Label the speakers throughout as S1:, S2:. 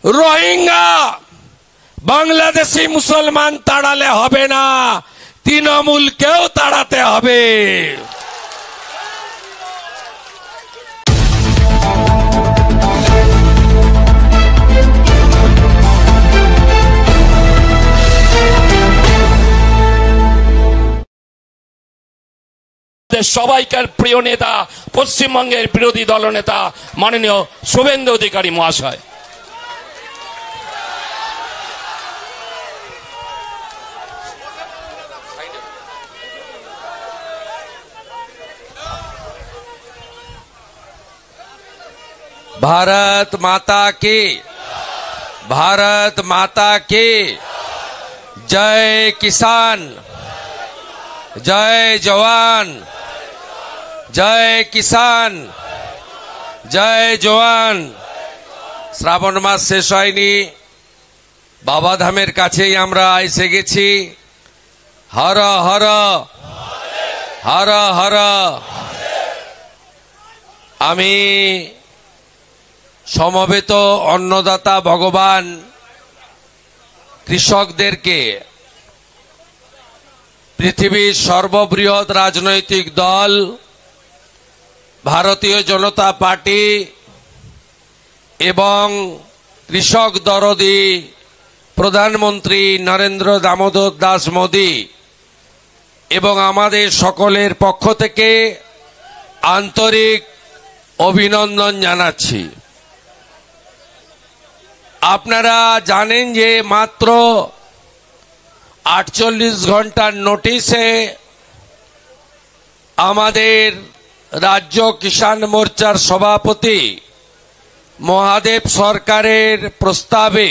S1: রোহিঙ্গা বাংলাদেশি মুসলমান তাড়ালে হবে না, তৃণমূলকেও তাড়াতে হবে। সবাইকার প্রিয় নেতা পশ্চিমবঙ্গের বিরোধী দলনেতা মাননীয় শুভেন্দু অধিকারী মহাশয়। भारत माता की, भारत माता की जय। किसान जय, जवान जय, किसान जय, जवान। শ্রাবণ মাস শেষ হয়নি, বাবা ধামের কাছেই আমরা এসে গেছি। হর হর হর হর। আমি সমবেত অন্নদাতা ভগবান কৃষকদেরকে পৃথিবীর সর্ববৃহৎ রাজনৈতিক দল ভারতীয় জনতা পার্টি এবং কৃষক দরদি প্রধানমন্ত্রী নরেন্দ্র দামোদর দাস মোদী এবং আমাদের সকলের পক্ষ থেকে আন্তরিক অভিনন্দন জানাচ্ছি। আপনারা জানেন যে মাত্র 48 ঘন্টার নোটিশে আমাদের রাজ্য কিষাণ মোর্চার সভাপতি মহাদেব সরকারের প্রস্তাবে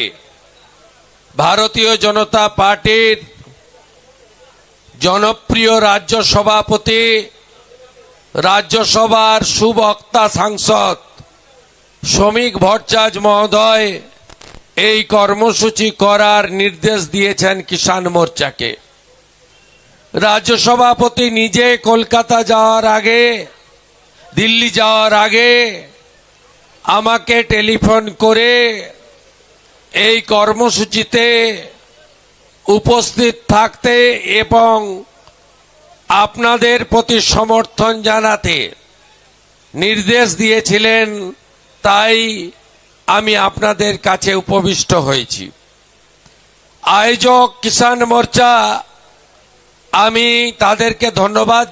S1: ভারতীয় জনতা পার্টির জনপ্রিয় রাজ্য সভাপতি, রাজ্যসভার সুবক্তা সাংসদ শ্রমিক ভট্টাচার্য মহোদয় এই কর্মসূচি করার নির্দেশ দিয়েছেন কিষাণ মোর্চাকে। রাজ্য সভাপতি নিজে কলকাতা যাওয়ার আগে, দিল্লি যাওয়ার আগে আমাকে টেলিফোন করে এই কর্মসূচিতে উপস্থিত থাকতে এবং আপনাদের প্রতি সমর্থন জানাতে নির্দেশ দিয়েছিলেন, তাই আমি আপনাদের কাছে উপবিষ্ট হয়েছি। আয়োজক কিষাণ মোর্চা, আমি তাদেরকে ধন্যবাদ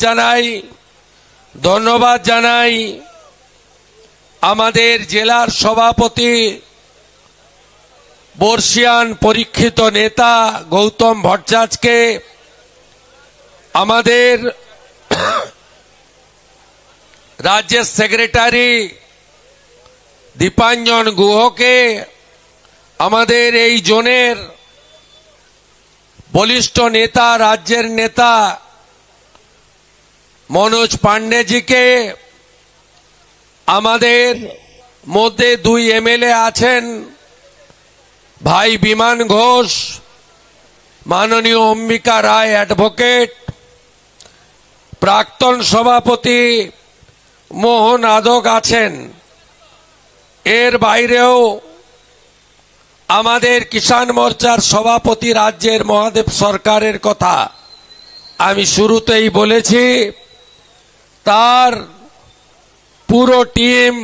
S1: জানাই। আমাদের জেলার সভাপতি বর্ষিয়ান পরীক্ষিত নেতা গৌতম ভট্টাচার্যকে, আমাদের রাজ্যের সেক্রেটারি দীপাঞ্জন গুহকে, আমাদের এই জোনের বলিষ্ঠ নেতা, রাজ্যের নেতা মনোজ পান্ডেজিকে, আমাদের মধ্যে 2 এমএলএ আছেন, ভাই বিমান ঘোষ, মাননীয় অম্বিকা রায় অ্যাডভোকেট, প্রাক্তন সভাপতি মোহন আদক আছেন। এর বাইরেও আমাদের কিষাণ মোর্চার সভাপতি রাজ্যের মহাদেব সরকারের কথা আমি শুরুতেই বলেছি, তার পুরো টিম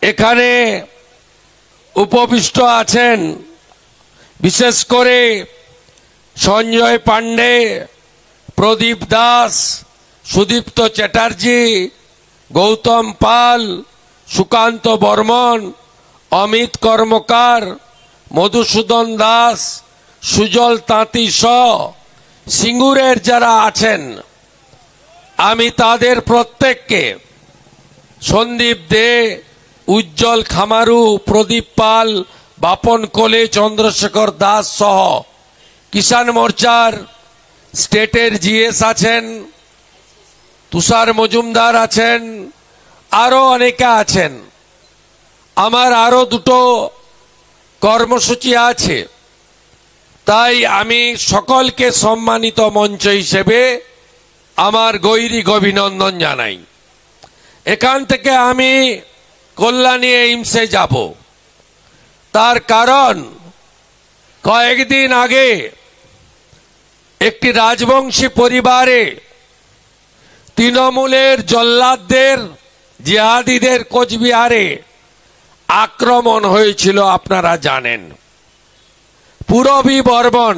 S1: এখানে উপবিষ্ট আছেন। বিশেষ করে সঞ্জয় পান্ডে, প্রদীপ দাস, সুদীপ্ত চ্যাটার্জি, গৌতম পাল, সুকান্ত বর্মন, অমিত কর্মকার, মধুসূদন দাস, সুজল তাঁতি সহ সিঙ্গুরের যারা আছেন, আমি তাদের প্রত্যেককে, সন্দীপ দে, উজ্জ্বল খামারু, প্রদীপ পাল, বাপন কোলে, চন্দ্রশেখর দাস সহ কিষাণ মোর্চার স্টেটের জিএস আছেন, তুষার মজুমদার আছেন, আরো অনেকে আছেন। আমার আরো 2টো কর্মসূচি আছে, তাই আমি সকলকে সম্মানিত মঞ্চ হিসেবে আমার গৈরিক অভিনন্দন জানাই। এখান থেকে আমি কল্যাণী এইমসে যাব।
S2: তার কারণ কয়েকদিন আগে একটি রাজবংশী পরিবারে তৃণমূলের জল্লাদদের জিহাদিদের কোচবিহারে আক্রমণ হয়েছিল, আপনারা জানেন। পূরবী বর্মন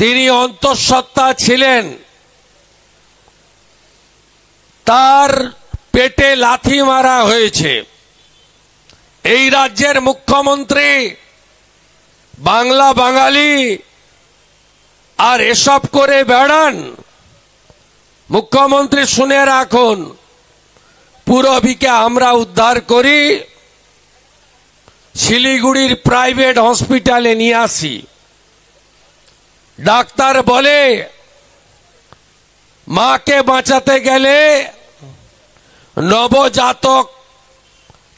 S2: তিনি অন্তঃসত্ত্বা ছিলেন, তার পেটে লাথি মারা হয়েছে। এই রাজ্যের মুখ্যমন্ত্রী বাংলা বাঙালি আর এসব করে বেড়ান। মুখ্যমন্ত্রী শুনে রাখুন, পূরবীকে আমরা উদ্ধার করি, শিলিগুড়ির প্রাইভেট হসপিটালে নিয়ে আসি। ডাক্তার বলে মাকে বাঁচাতে গেলে নবজাতক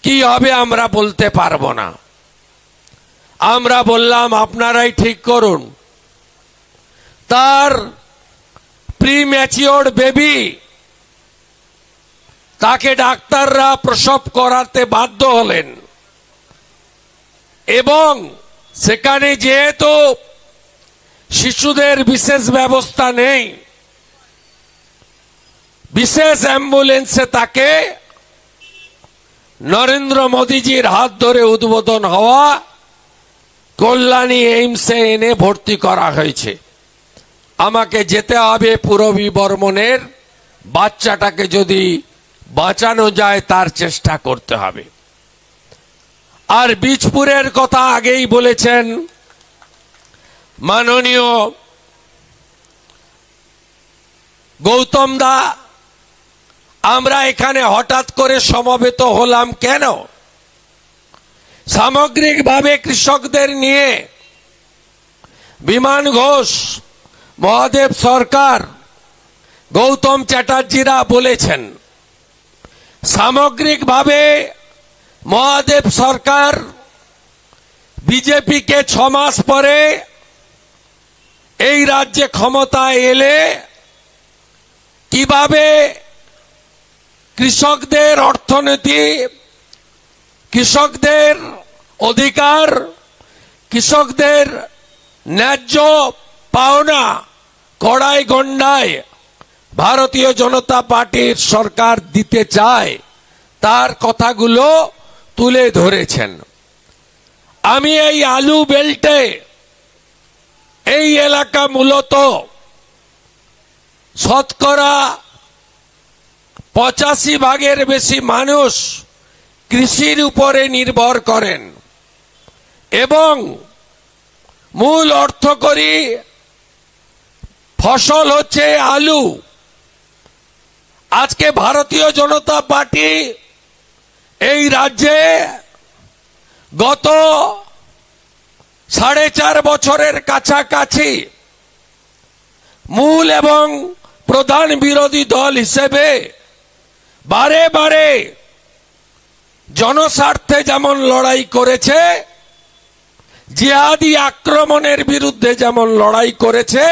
S2: কি হবে আমরা বলতে পারবো না। আমরা বললাম আপনারাই ঠিক করুন। তার প্রিম্যাচিওর বেবি, তাকে ডাক্তাররা প্রসব করাতে বাধ্য হলেন এবং সেখানে যেহেতু শিশুদের বিশেষ ব্যবস্থা নেই, বিশেষ অ্যাম্বুলেন্সে তাকে নরেন্দ্র মোদীজির হাত ধরে উদ্বোধন হওয়া কল্যাণী এইমসে এনে ভর্তি করা হয়েছে। আমাকে যেতে হবে পূরবী বর্মনের বাচ্চাটাকে যদি বাঁচানো যায় তার চেষ্টা করতে হবে। আর বীজপুরের কথা আগেই বলেছেন মাননীয় গৌতম দা। আমরা এখানে হঠাৎ করে সমবেত হলাম কেন? সামগ্রিকভাবে কৃষকদের নিয়ে বিমান ঘোষ, মহাদেব সরকার, গৌতম চ্যাটার্জিরা বলেছেন, সামগ্রিকভাবে মহাদেব সরকার বিজেপিকে 6 মাস পরে এই রাজ্যে ক্ষমতায় এলে কিভাবে কৃষকদের অর্থনীতি, কৃষকদের অধিকার, কৃষকদের ন্যায্য পাওনা কড়াই গন্ডায় ভারতীয় জনতা পার্টির সরকার দিতে চায় তার কথাগুলো তুলে ধরেছেন। আমি এই আলু বেল্টে, এই এলাকা মূলত শতকরা 85% বেশি মানুষ কৃষির উপরে নির্ভর করেন এবং মূল অর্থকরী ফসল হচ্ছে আলু। আজকে ভারতীয় জনতা পার্টি এই রাজ্যে গত 4.5 বছরের কাছাকাছি মূল এবং প্রধান বিরোধী দল হিসেবে বারে বারে জনস্বার্থে যেমন লড়াই করেছে, জিহাদি আক্রমণের বিরুদ্ধে যেমন লড়াই করেছে,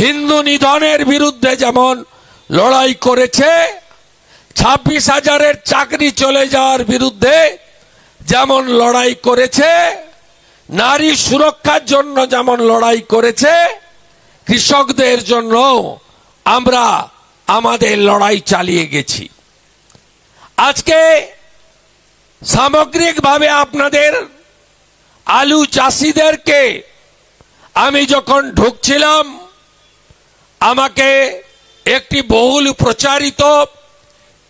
S2: হিন্দু নিধনের বিরুদ্ধে যেমন লড়াই করেছে, 26,000-এর চাকরি চলে যাওয়ার বিরুদ্ধে যেমন লড়াই করেছে, নারী সুরক্ষার জন্য যেমন লড়াই করেছে, কৃষকদের জন্য আমরা আমাদের লড়াই চালিয়ে গেছি। আজকে সামগ্রিকভাবে আপনাদের আলু চাষিদেরকে আমি যখন ঢুকছিলাম, আমাকে একটি বহুল প্রচারিত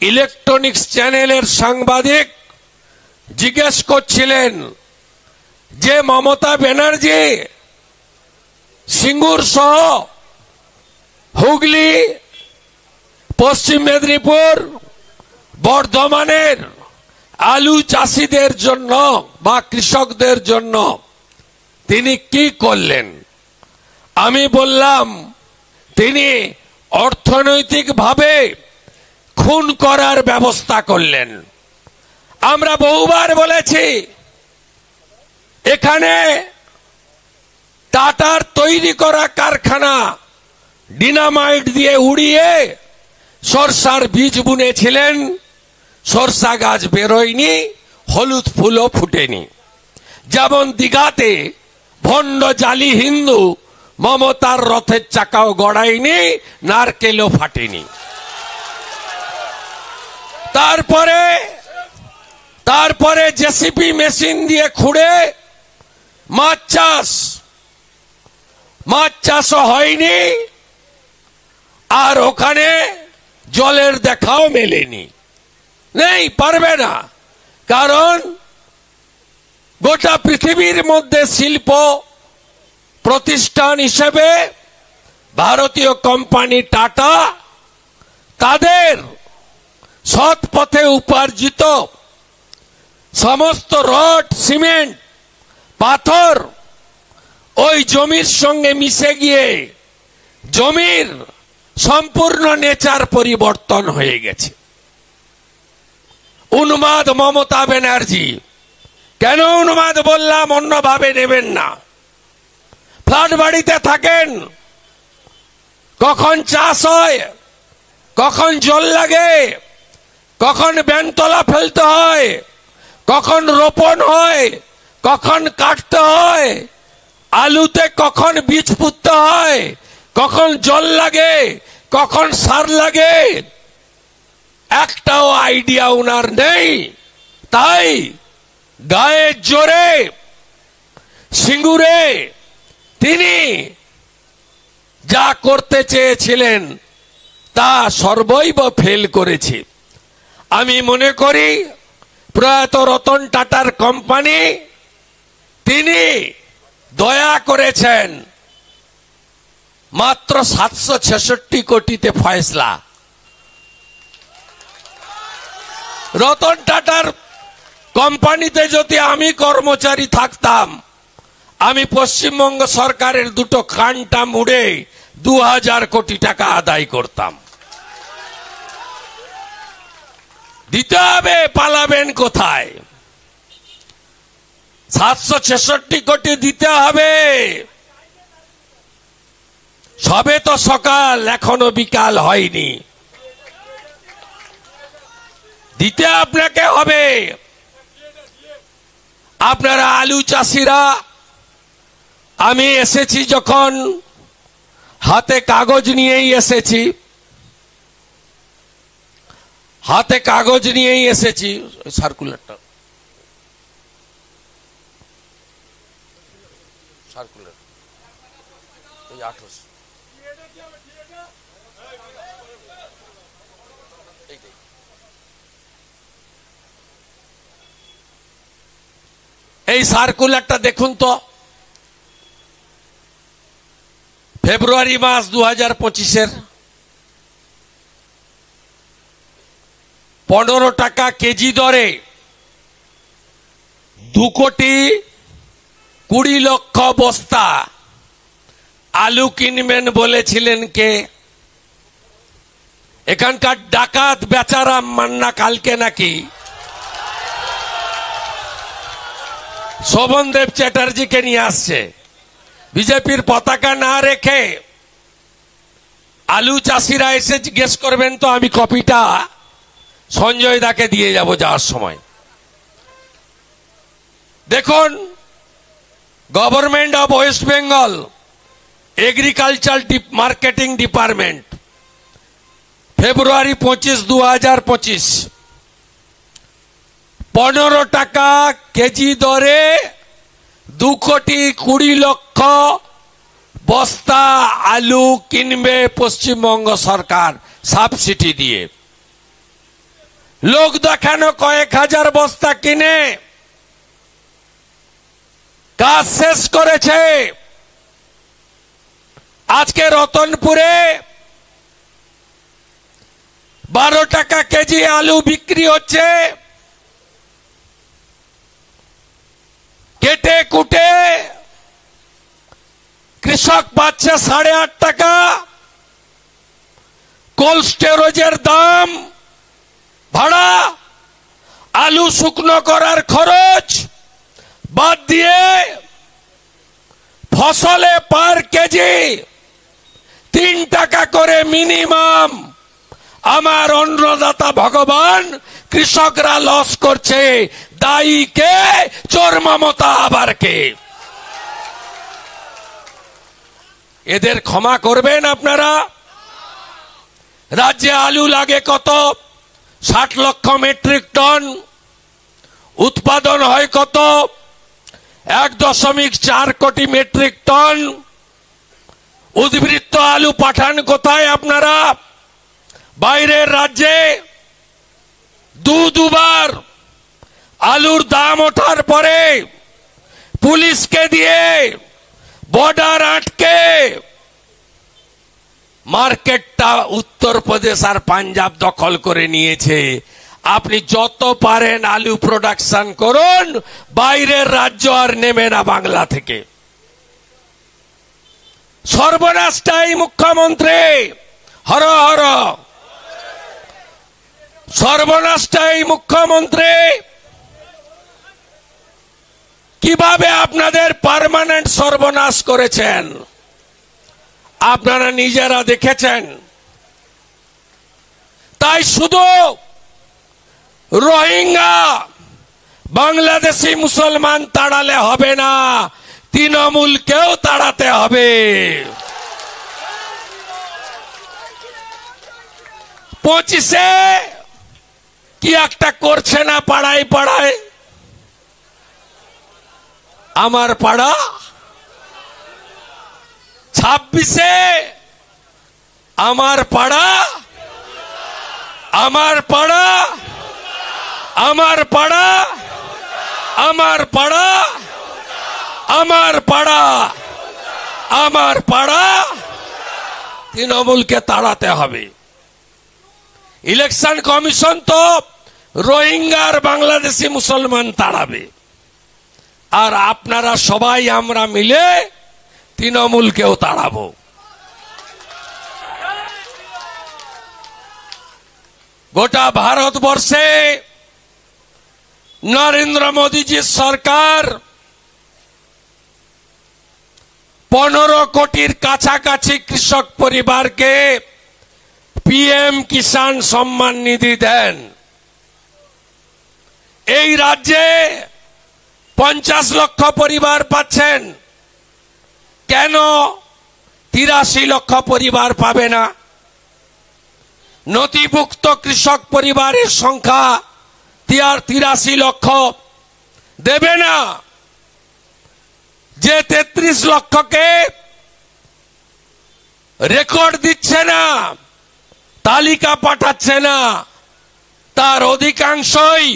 S2: ইলেকট্রনিক্স চ্যানেলের সাংবাদিক জিজ্ঞেস করছিলেন যে মমতা ব্যানার্জি সিঙ্গুর সহ হুগলি, পশ্চিম মেদিনীপুর, বর্ধমানের আলু চাষিদের জন্য বা কৃষকদের জন্য তিনি কি করলেন? আমি বললাম তিনি অর্থনৈতিকভাবে খুন করার ব্যবস্থা করলেন। আমরা বহুবার বলেছি এখানে টাটার তৈরি করা কারখানা ডিনামাইট দিয়ে উড়িয়ে সরষার বীজ বুনেছিলেন সরষা গাছ বেরোয়নি, হলুদ ফুলও ফুটেনি। যেমন দীঘাতে ভণ্ড জালি হিন্দু মমতার রথের চাকাও গড়ায়নি, নারকেলও ফাটেনি। তারপরে জেসিপি মেশিন দিয়ে খুঁড়ে মাছ চাষও হয়নি, আর ওখানে জলের দেখাও মেলেনি। নেই, পারবে না, কারণ গোটা পৃথিবীর মধ্যে শিল্প প্রতিষ্ঠান হিসেবে ভারতীয় কোম্পানি টাটা তাদের সৎ পথে উপার্জিত সমস্ত রড, সিমেন্ট, পাথর ওই জমির সঙ্গে মিশে গিয়ে জমির সম্পূর্ণ নেচার পরিবর্তন হয়ে গেছে। উন্মাদ মমতা ব্যানার্জি। কেন উন্মাদ বললাম, অন্যভাবে নেবেন না। ফ্ল্যাট বাড়িতে থাকেন, কখন চাষ হয়, কখন জল লাগে, কখন বেনতলা ফেলতে হয়, কখন রোপণ হয়, কখন কাটতে হয়, আলুতে কখন বীজ পুঁততে হয়, কখন জল লাগে, কখন সার লাগে, একটাও আইডিয়া উনার নেই। তাই গায়ের জোরে সিঙ্গুরে তিনি যা করতে চেয়েছিলেন তা সর্বৈব ফেল করেছে। আমি মনে করি প্রয়াত রতন টাটার কোম্পানি তিনি দয়া করেছেন মাত্র 766 কোটিতে ফয়সলা। রতন টাটার কোম্পানিতে যদি আমি কর্মচারী থাকতাম, আমি পশ্চিমবঙ্গ সরকারের দুটো কানটা মুড়ে 2000 কোটি টাকা আদায় করতাম। দিতে হবে, পালাবেন কোথায়? 766 কোটি দিতে হবে। সবে তো সকাল, এখনো বিকাল হয়নি। দিতে আপনাকে হবে। আপনারা আলু চাষিরা, আমি এসেছি যখন হাতে কাগজ নিয়েই এসেছি, সার্কুলারটা এই 1800 এই সার্কুলারটা দেখুন তো। ফেব্রুয়ারি মাস 2025-এর 15 টাকা কেজি দরে 2,20,00,000 বস্তা আলু কিনবেন বলেছিলেন কে? এখানকার ডাকাত বেচারাম মান্না কালকে নাকি শোভনদেব চ্যাটার্জিকে নিয়ে আসছে। বিজেপির পতাকা না রেখে আলু চাষিরা এসে জিজ্ঞেস করবেন তো আমি কপিটা সঞ্জয় দাকে দিয়ে যাব যাওয়ার সময়। দেখুন, government of West Bengal agriculture marketing department ফেব্রুয়ারি 25, 2025 15 টাকা কেজি দরে 2,20,00,000 বস্তা আলু কিনবে পশ্চিমবঙ্গ সরকার সাবসিডি দিয়ে। লোক দেখানো কয়েক হাজার বস্তা কিনে কাজ শেষ করেছে। আজকে রতনপুরে 12 টাকা কেজি আলু বিক্রি হচ্ছে। কেটে কুটে কৃষক পাচ্ছে 8.5 টাকা। কোল্ড স্টোরেজের দাম, ভাড়া, আলু শুকনো করার খরচ বাদ দিয়ে ফসলে পার কেজি 3 টাকা করে মিনিমাম আমার অন্নদাতা ভগবান, কৃষকরা লস করছে, দায়ী কে? চোর মমতা আবার কে? এদের ক্ষমা করবেন আপনারা? রাজ্যে আলু লাগে কত? 60 লক্ষ মেট্রিক টন। উৎপাদন হয় কত? 1.4 কোটি মেট্রিক টন। উদ্বৃত্ত আলু পাঠান কোথায় আপনারা? বাইরের রাজ্যে। দুবার আলুর দাম ওঠার পরে পুলিশকে দিয়ে বর্ডার আটকে মার্কেটটা উত্তরপ্রদেশ আর পাঞ্জাব দখল করে নিয়েছে। আপনি যত পারেন আলু প্রোডাকশন করুন, বাইরের রাজ্য আর নেবে না বাংলা থেকে। সর্বনাশটাই মুখ্যমন্ত্রী, হর হর। সর্বনাশটাই মুখ্যমন্ত্রী। কিভাবে আপনাদের পার্মানেন্ট সর্বনাশ করেছেন আপনারা নিজেরা দেখেছেন। তাই শুধু রোহিঙ্গা বাংলাদেশি মুসলমান তাড়ালে হবে না, তৃণমূলকেও তাড়াতে হবে। 25-এ কি একটা করছে না পাড়ায় পাড়ায়? আমার পাড়া। 26-এ আমার পাড়া, আমার পাড়া, আমার পাড়া, আমার পাড়া, আমার পাড়া, আমার পাড়া। তৃণমূলকে তাড়াতে হবে। ইলেকশন কমিশন তো রোহিঙ্গা আর বাংলাদেশি মুসলমান তাড়াবে, আর আপনারা সবাই আমরা মিলে তৃণমূলকেও তাড়াবো। গোটা ভারতবর্ষে নরেন্দ্র মোদীজির সরকার 15 কোটির কাছাকাছি কৃষক পরিবারকে পিএম কিষাণ সম্মান নিধি দেন। এই রাজ্যে 50 লক্ষ পরিবার পাচ্ছেন। কেন 83 লক্ষ পরিবার পাবে না? নথিভুক্ত কৃষক পরিবারের সংখ্যা 83 লক্ষ দেবে না। যে 33 লক্ষকে রেকর্ড দিচ্ছে না, তালিকা পাঠাচ্ছে না, তার অধিকাংশই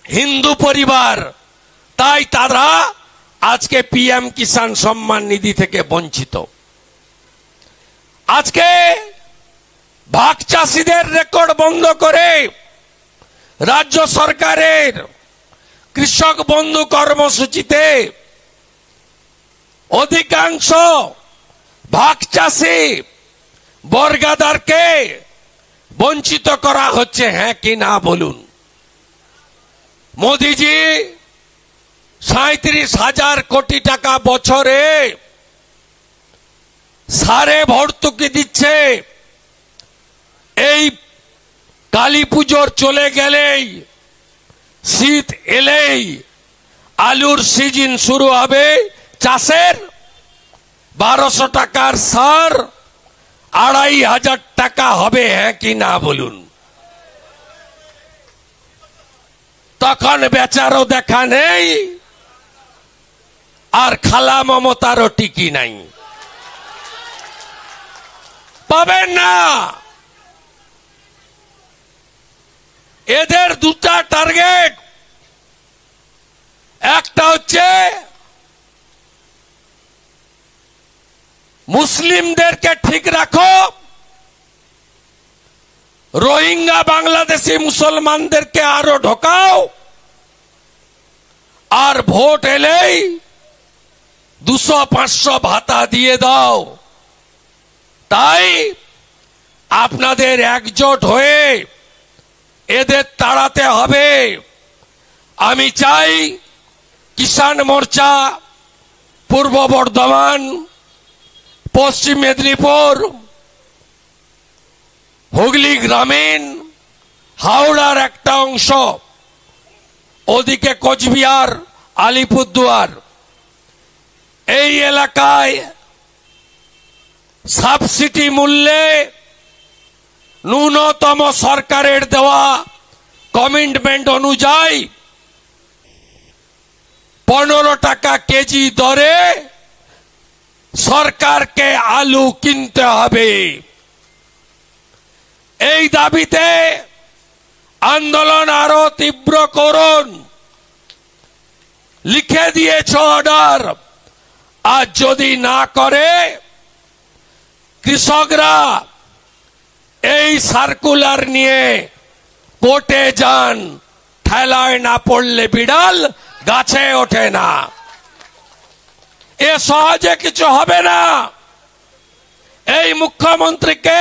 S2: হিন্দু পরিবার। তাই তারা আজকে পিএম কিষাণ সম্মান নিধি থেকে বঞ্চিত। আজকে ভাগ চাষীদের রেকর্ড বন্ধ করে রাজ্য সরকারের কৃষক বন্ধু কর্মসূচিতে অধিকাংশ ভাগ চাষী বর্গাদারকে বঞ্চিত করা হচ্ছে। হ্যাঁ কি না বলুন? মোদিজি 37,000 কোটি টাকা বছরে সারে ভর্তুকি দিচ্ছে। এই কালী পুজোর চলে গেলেই, শীত এলেই আলুর সিজন শুরু হবে। চাষের 1200 টাকার সার 2,500 টাকা হবে। হ্যাঁ কি না বলুন? তখন বেচারও দেখা নেই, আর খালা মমতারও টিকি নাই। পাবেন না। এদের দুটা টার্গেট। একটা হচ্ছে মুসলিমদেরকে ঠিক রাখো, রোহিঙ্গা বাংলাদেশি মুসলমানদেরকে আরো ঢোকাও, আর ভোট এলেই 200-500 ভাতা দিয়ে দাও। তাই আপনাদের একজোট হয়ে এদের তাড়াতে হবে। আমি চাই কিষাণ মোর্চা পূর্ব বর্ধমান, পশ্চিম মেদিনীপুর, হুগলি গ্রামীণ, হাওড়ার একটা অংশ, ওদিকে কোচবিহার, আলিপুরদুয়ার, এই এলাকায় সাবসিডি মূল্যে ন্যূনতম সরকারের দেওয়া কমিটমেন্ট অনুযায়ী 15 টাকা কেজি দরে সরকারকে আলু কিনতে হবে। এই দাবিতে আন্দোলন আরো তীব্র করুন। লিখে দিয়েছে অর্ডার, আর যদি না করে কৃষকরা এই সার্কুলার নিয়ে কোর্টে যান। ঠেলায় না পড়লে বিড়াল গাছে ওঠে না। এ সহজে কিছু হবে না। এই মুখ্যমন্ত্রীকে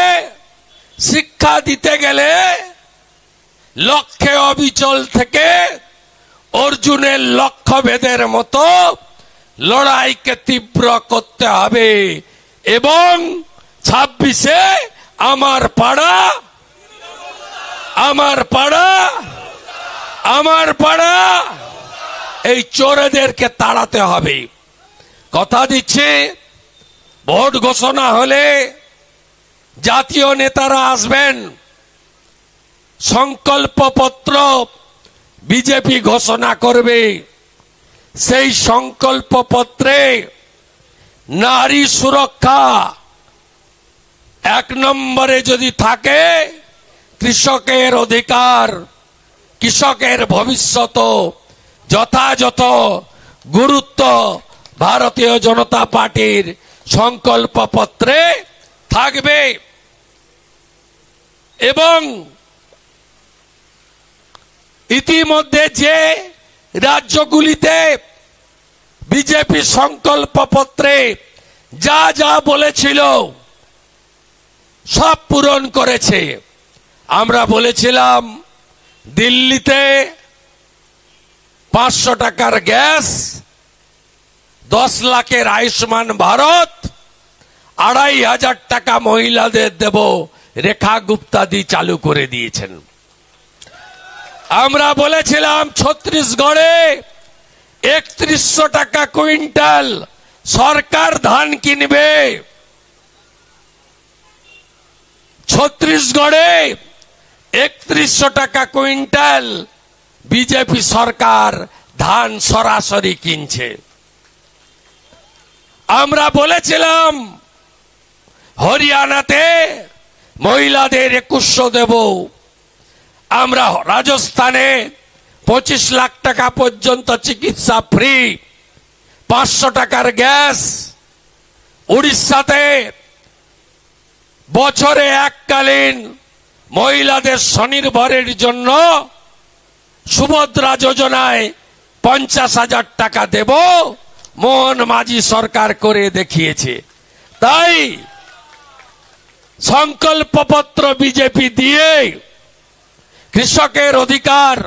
S2: শিক্ষা দিতে গেলে লক্ষ্যে অবিচল থেকে অর্জুনের লক্ষ্যভেদের মতো লড়াইকে তীব্র করতে হবে এবং 26-এ আমার পাড়া, আমার পাড়া, আমার পাড়া, এই চোরেদেরকে তাড়াতে হবে। কথা দিচ্ছি, ভোট ঘোষণা হলে জাতীয় নেতারা আসবেন, সংকল্পপত্র বিজেপি ঘোষণা করবে। সেই সংকল্পপত্রে নারী সুরক্ষা 1 নম্বরে যদি থাকে, কৃষকের অধিকার, কৃষকের ভবিষ্যৎ যথাযথ গুরুত্ব ভারতীয় জনতা পার্টির সংকল্পপত্রে থাকবে। এবং ইতিমধ্যে যে রাজ্যগুলিতে বিজেপি সংকল্পপত্রে যা যা বলেছিল সব পূরণ করেছে। আমরা বলেছিলাম দিল্লিতে 500 টাকার গ্যাস, 10 লাখের আয়ুষ্মান ভারত, 2500 টাকা মহিলাদের দেব, রেখা গুপ্তাদি চালু করে দিয়েছেন। আমরা বলেছিলাম ছত্তিশগড়ে 3100 টাকা কুইন্টাল সরকার ধান কিনবে। ছত্তিশগড়ে 3100 টাকা কুইন্টাল বিজেপি সরকার ধান সরাসরি কিনছে। আমরা বলেছিলাম হরিয়ানাতে মহিলাদের 2100 দেব। আমরা রাজস্থানে 25 লাখ টাকা পর্যন্ত চিকিৎসা ফ্রি, 500 টাকার গ্যাস। উড়িষ্যাতে বছরে এককালীন মহিলাদের স্বনির্ভরের জন্য সুভদ্রা যোজনায় 50,000 টাকা দেব, মোহন মাঝি সরকার করে দেখিয়েছে। তাই সংকল্পপত্র বিজেপি দিয়ে কৃষকের অধিকার,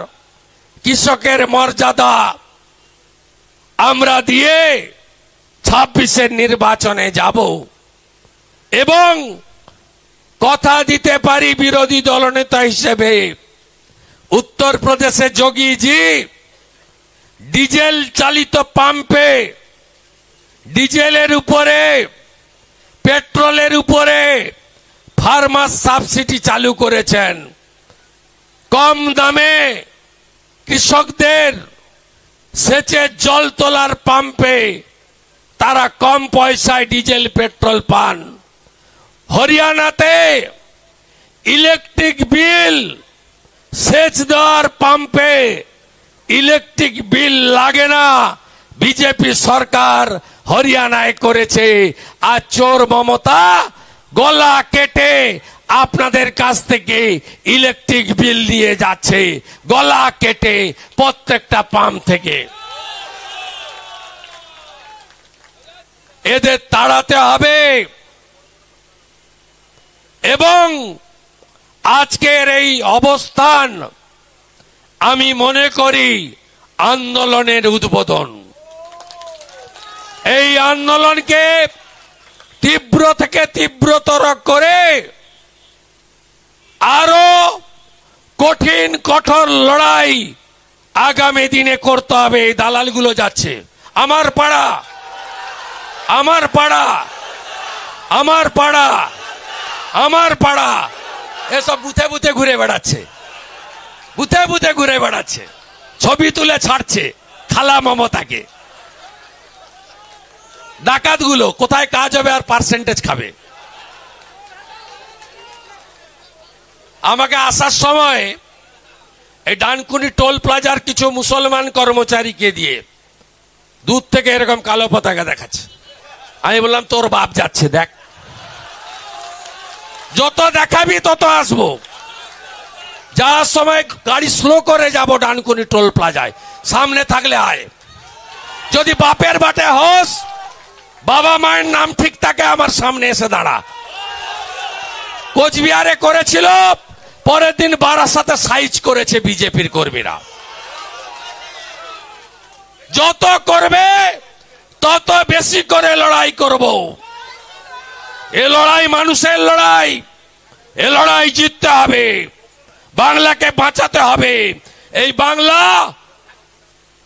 S2: কৃষকের মর্যাদা আমরা দিয়ে 26-এর নির্বাচনে যাব এবং কথা দিতে পারি বিরোধী দলনেতা হিসেবে, উত্তরপ্রদেশে যোগীজি ডিজেল চালিত পাম্পে ডিজেলের উপরে, পেট্রোলের উপরে ফার্মার সাবসিডি চালু করেছেন। কম দামে কৃষকদের সেচের জল তোলার পাম্পে তারা কম পয়সায় ডিজেল পেট্রোল পান। হরিয়ানাতে ইলেকট্রিক বিল, সেচ দেওয়ার পাম্পে ইলেকট্রিক বিল লাগে না, বিজেপি সরকার হরিয়ানায় করেছে। আর চোর মমতা গলা কেটে আপনাদের কাছ থেকে ইলেকট্রিক বিল নিয়ে যাচ্ছে, গলা কেটে প্রত্যেকটা পাম্প থেকে। এদের তাড়াতে হবে এবং আজকের এই অবস্থান আমি মনে করি আন্দোলনের উদ্বোধন। এই আন্দোলনকে তীব্র থেকে তীব্রতর করে আরো কঠিন কঠোর লড়াই আগামী দিনে করতে হবে। এই দালালগুলো যাচ্ছে আমার পাড়া, আমার পাড়া, আমার পাড়া, আমার পাড়া, এসব বুথে বুথে ঘুরে বেড়াচ্ছে, বুথে বুথে ঘুরে বেড়াচ্ছে, ছবি তুলে ছাড়ছে খালা মমতাকে। ডাকাতগুলো কোথায় কাজ হবে আর পার্সেন্টেজ খাবে। আমাকে আসার সময় এই ডানকুনি টোল প্লাজার কিছু মুসলমান কর্মচারীকে দিয়ে দূর থেকে এরকম কালো পতাকা দেখাচ্ছে। আমি বললাম তোর বাপ যাচ্ছে, দেখ, যত দেখাবি তত আসবো। যাওয়ার সময় গাড়ি স্লো করে যাব ডানকুনি টোল প্লাজায়, সামনে থাকলে আয়। যদি বাপের বাটে হোস, বাবা মায়ের নাম ঠিক থাকে, আমার সামনে এসে দাঁড়া। কোচবিহারে করেছিল, পরের দিন বারাসাতে সাইজ করেছে বিজেপির কর্মীরা। যত করবে তত বেশি করে লড়াই করব। এ লড়াই মানুষের লড়াই, এ লড়াই জিততে হবে, বাংলাকে বাঁচাতে হবে। এই বাংলা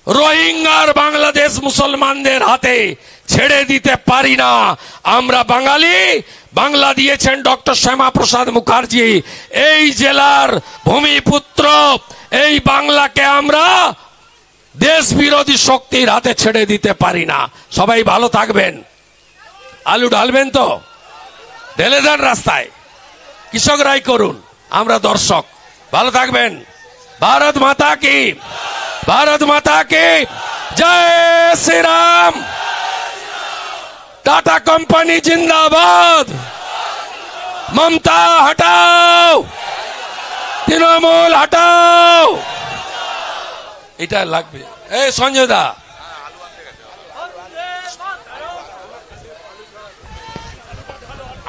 S2: রোহিঙ্গার বাংলাদেশ মুসলমানদের হাতে ছেড়ে দিতে পারি না। আমরা বাঙালি, বাংলা দিয়েছেন ডক্টর শ্যামা প্রসাদ মুখার্জি। এই জেলার ভূমিপুত্র, এই বাংলাকে আমরা দেশ বিরোধী শক্তির হাতে ছেড়ে দিতে পারি না। সবাই ভালো থাকবেন। আলু ঢালবেন তো, ঢেলে দেন রাস্তায়, কৃষকরাই করুন, আমরা দর্শক। ভালো থাকবেন। ভারত মাতা কি, ভারত মাতা কি জয় শ্রী রাম। টাটা কোম্পানি জিন্দাবাদ। মমতা হটাও, তৃণমূল হটাও। এটা লাগবে। এই সঞ্জয় দা,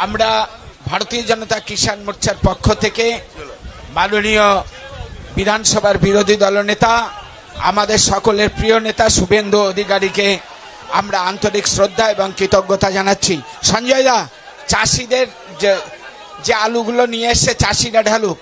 S3: আমরা ভারতীয় জনতা কিষাণ মোর্চার পক্ষ থেকে মাননীয় বিধানসভার বিরোধী দলনেতা, আমাদের সকলের প্রিয় নেতা শুভেন্দু অধিকারীকে আমরা আন্তরিক শ্রদ্ধা এবং কৃতজ্ঞতা জানাচ্ছি। সঞ্জয় দা, চাষিদের যে আলুগুলো নিয়ে এসছে চাষিরা ঢালুক।